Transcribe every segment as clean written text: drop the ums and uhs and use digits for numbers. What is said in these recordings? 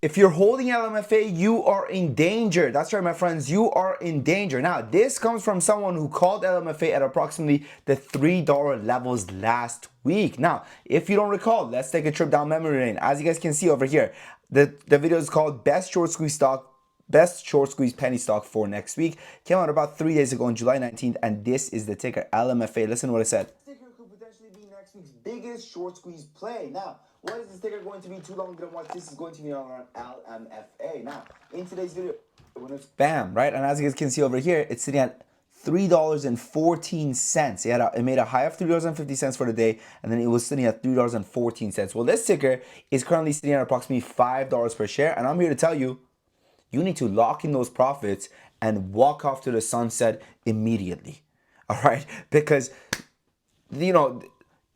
If you're holding LMFA, you are in danger. That's right, my friends, you are in danger. Now, this comes from someone who called LMFA at approximately the $3 levels last week. Now, if you don't recall, let's take a trip down memory lane. As you guys can see over here, the video is called Best Short Squeeze Penny Stock for next week. Came out about 3 days ago on July 19th, and this is the ticker LMFA. Listen to what I said. This ticker could potentially be next week's biggest short squeeze play. Now, what is this ticker going to be? Too long to watch. This is going to be on LMFA. Now, in today's video, bam, right? And as you guys can see over here, it's sitting at $3.14. It made a high of $3.50 for the day, and then it was sitting at $3.14. Well, this ticker is currently sitting at approximately $5 per share, and I'm here to tell you, you need to lock in those profits and walk off to the sunset immediately. All right? Because, you know,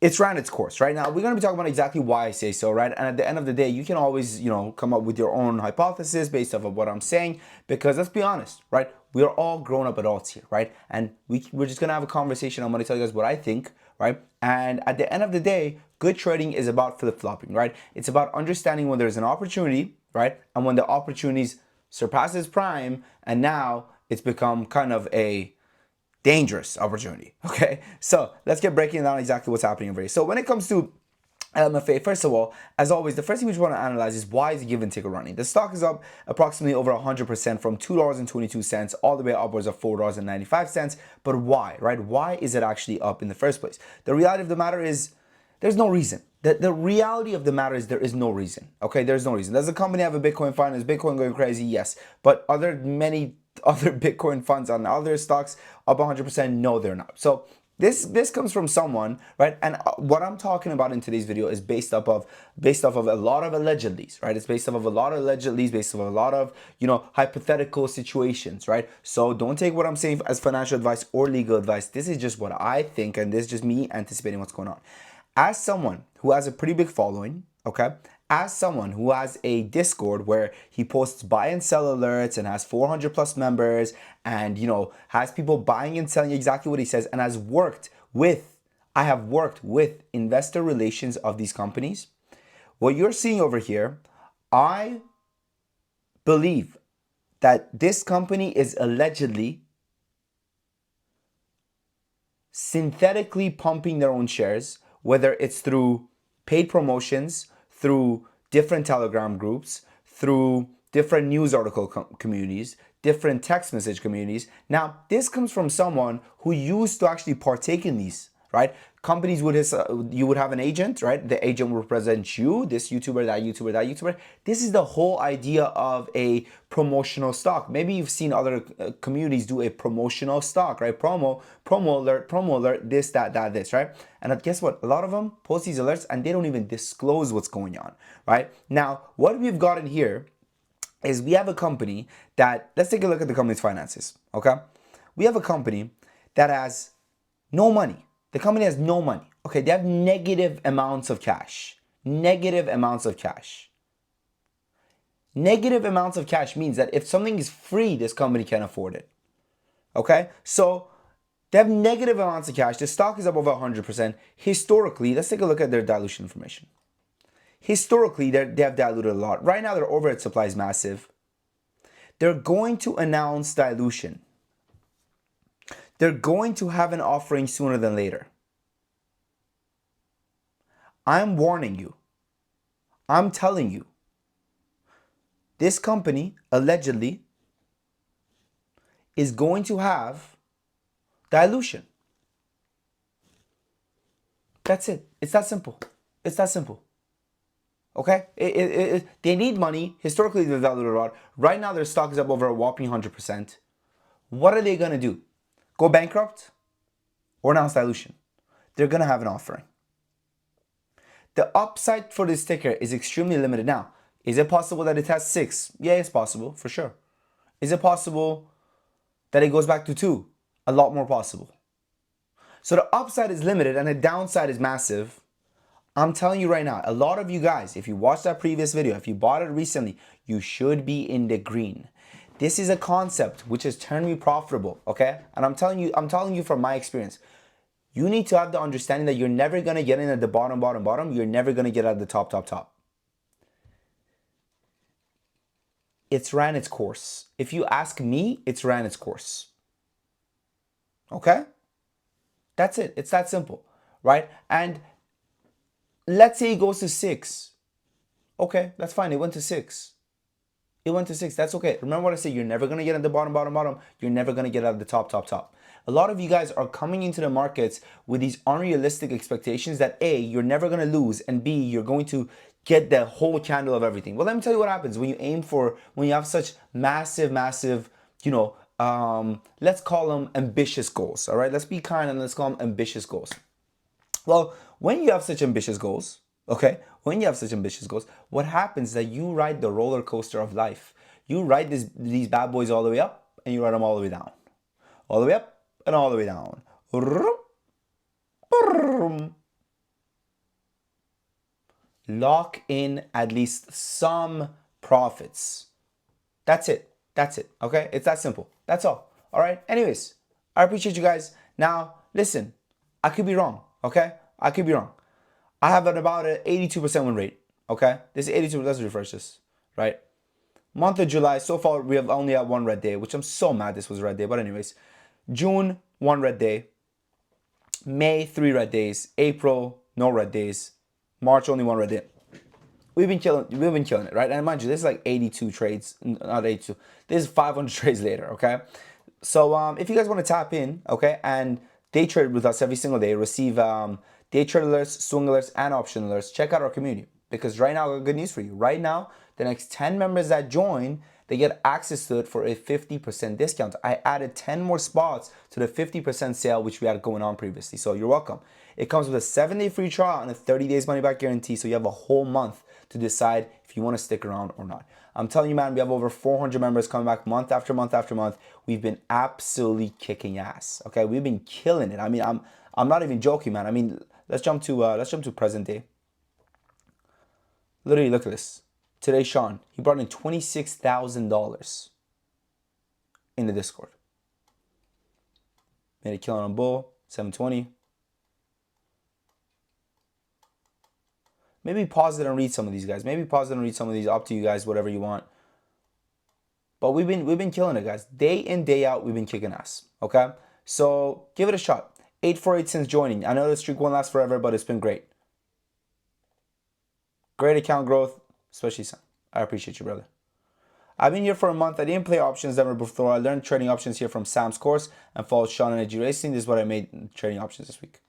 it's ran its course. Right now, we're going to be talking about exactly why I say so, right? And at the end of the day, you can always, come up with your own hypothesis based off of what I'm saying, because let's be honest, right? We are all grown-up adults here, right? And we're just going to have a conversation. I'm going to tell you guys what I think, right? And at the end of the day, good trading is about flip-flopping, right? It's about understanding when there's an opportunity, right? And when the opportunities surpasses prime, and now it's become kind of a dangerous opportunity. Okay, so let's get breaking down exactly what's happening over here. So when it comes to LMFA, first of all, as always, the first thing we want to analyze is why is the give and take running. The stock is up approximately over 100% from $2.22 all the way upwards of $4.95. But why, right? Why is it actually up in the first place? The reality of the matter is there's no reason. The reality of the matter is there is no reason. Okay, there's no reason. Does the company have a Bitcoin fund? Is Bitcoin going crazy? Yes. But many other Bitcoin funds on other stocks up 100%? No, they're not. So this comes from someone, right? And what I'm talking about in today's video is based off of a lot of allegedlys, right? It's based off of a lot of allegedlys, based off of a lot of, hypothetical situations, right? So don't take what I'm saying as financial advice or legal advice. This is just what I think, and this is just me anticipating what's going on. As someone who has a pretty big following, okay, as someone who has a Discord where he posts buy and sell alerts and has 400 plus members and, has people buying and selling exactly what he says, and I have worked with investor relations of these companies. What you're seeing over here, I believe that this company is allegedly synthetically pumping their own shares, whether it's through paid promotions, through different Telegram groups, through different news article communities, different text message communities. Now, this comes from someone who used to actually partake in these, right? Companies you would have an agent, right? The agent will represent you, this YouTuber, that YouTuber, that YouTuber. This is the whole idea of a promotional stock. Maybe you've seen other communities do a promotional stock, right? Promo alert, this, that, this, right? And guess what? A lot of them post these alerts and they don't even disclose what's going on, right? Now, what we've got in here is we have a company that, let's take a look at the company's finances, okay? We have a company that has no money. The company has no money. Okay, they have negative amounts of cash. Negative amounts of cash. Negative amounts of cash means that if something is free, this company can't afford it. Okay, so they have negative amounts of cash. The stock is up over 100%. Historically, let's take a look at their dilution information. Historically, they have diluted a lot. Right now, their overhead supply is massive. They're going to announce dilution. They're going to have an offering sooner than later. I'm warning you. I'm telling you. This company, allegedly, is going to have dilution. That's it. It's that simple. It's that simple. Okay? They need money. Historically, they've diluted a lot. Right now, their stock is up over a whopping 100%. What are they going to do? Go bankrupt or announce dilution? They're going to have an offering. The upside for this ticker is extremely limited. Now, is it possible that it has 6? Yeah, it's possible, for sure. Is it possible that it goes back to 2? A lot more possible. So the upside is limited and the downside is massive. I'm telling you right now, a lot of you guys, if you watched that previous video, if you bought it recently, you should be in the green. This is a concept which has turned me profitable, okay? And I'm telling you from my experience. You need to have the understanding that you're never going to get in at the bottom. You're never going to get at the top. it's ran its course. If you ask me, it's ran its course. Okay? That's it. It's that simple, right? And let's say it goes to 6. Okay, that's fine. It went to 6. It went to 6. That's okay. Remember what I said. You're never going to get at the bottom. You're never going to get out of the top. A lot of you guys are coming into the markets with these unrealistic expectations that A, you're never going to lose, and B, you're going to get the whole candle of everything. Well, let me tell you what happens when you have such massive, let's call them ambitious goals. All right, let's be kind and let's call them ambitious goals. Well, when you have such ambitious goals, okay, what happens is that you ride the roller coaster of life. You ride these bad boys all the way up, and you ride them all the way down. All the way up and all the way down. Lock in at least some profits. That's it. Okay? It's that simple. That's all. All right? Anyways, I appreciate you guys. Now, listen, I could be wrong. Okay? I could be wrong. I have about an 82% win rate. Okay? This is 82. Let's refresh this. Right? Month of July, so far we have only had one red day, which I'm so mad this was a red day. But anyways, June, 1 red day. May, 3 red days. April, no red days. March, only 1 red day. We've been killing it, right? And mind you, this is like 82 trades, not 82. This is 500 trades later, okay? So if you guys want to tap in, okay, and day trade with us every single day, receive day trade alerts, swing alerts, and option alerts, check out our community. Because right now, I got good news for you. Right now, the next 10 members that join, they get access to it for a 50% discount. I added 10 more spots to the 50% sale, which we had going on previously. So you're welcome. It comes with a 7-day free trial and a 30 days money back guarantee. So you have a whole month to decide if you want to stick around or not. I'm telling you, man, we have over 400 members coming back month after month. We've been absolutely kicking ass. Okay, we've been killing it. I mean, I'm not even joking, man. I mean, let's jump to present day. Literally, look at this. Today, Sean, he brought in $26,000 in the Discord. Made a killing on bull, 720. Maybe pause it and read some of these guys. Up to you guys, whatever you want. But we've been killing it, guys. Day in, day out, we've been kicking ass. Okay? So give it a shot. 848 since joining. I know the streak won't last forever, but it's been great. Great account growth, especially Sam. I appreciate you, brother. I've been here for a month. I didn't play options ever before. I learned trading options here from Sam's course and followed Sean and Edgy Racing. This is what I made in trading options this week.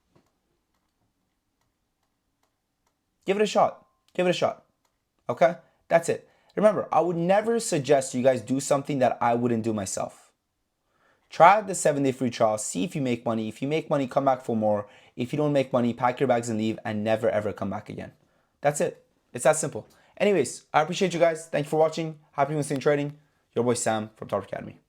Give it a shot. Okay? That's it. Remember, I would never suggest you guys do something that I wouldn't do myself. Try the 7-day free trial. See if you make money. If you make money, come back for more. If you don't make money, pack your bags and leave and never ever come back again. That's it. It's that simple. Anyways, I appreciate you guys. Thank you for watching. Happy Wednesday trading. Your boy Sam from Top Academy.